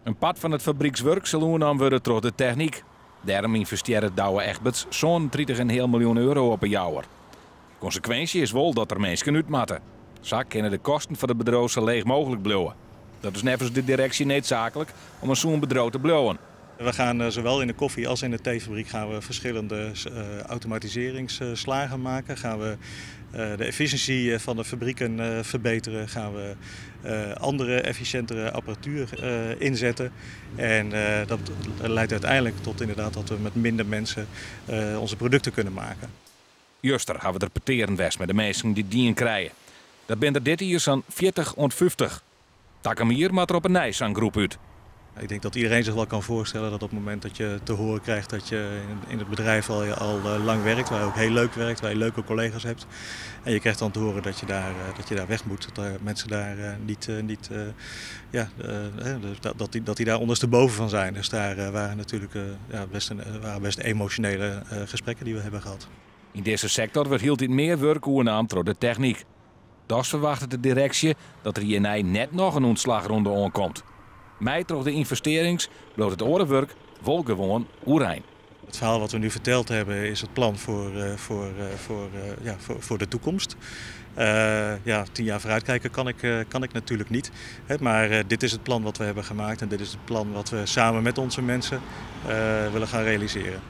Een pad van het fabriekswerk zal oernam worden door de techniek. Daarom investeren Douwe Egberts zo'n 30,5 miljoen euro op een jaar. Consequentie is wel dat er mensen uitmatten. Zo kunnen de kosten van het bedrijf zo leeg mogelijk blijven. Dat is nevens de directie noodzakelijk om een zo'n bedrijf te blijven. We gaan zowel in de koffie als in de theefabriek gaan we verschillende automatiseringsslagen maken. Gaan we de efficiëntie van de fabrieken verbeteren. Gaan we andere, efficiëntere apparatuur inzetten. En dat leidt uiteindelijk tot inderdaad dat we met minder mensen onze producten kunnen maken. Juster gaan we er peteren west met de mensen die dien krijgen. Dat bent er dit jaar zo'n 40 en 50. Takken hier maar er op een nijsanggroep uit. Ik denk dat iedereen zich wel kan voorstellen dat op het moment dat je te horen krijgt dat je in het bedrijf al lang werkt, waar je ook heel leuk werkt, waar je leuke collega's hebt. En je krijgt dan te horen dat je daar weg moet, dat mensen daar dat die daar ondersteboven van zijn. Dus daar waren natuurlijk best emotionele gesprekken die we hebben gehad. In deze sector wordt heel dit meer werk oernaam door de techniek. Dus verwacht de directie dat er hierna net nog een ontslagronde aankomt. Mij toch de investerings bloot het orenwerk vol gewoon oerijn. Het verhaal wat we nu verteld hebben is het plan voor de toekomst. 10 jaar vooruitkijken kan ik natuurlijk niet. Maar dit is het plan wat we hebben gemaakt en dit is het plan wat we samen met onze mensen willen gaan realiseren.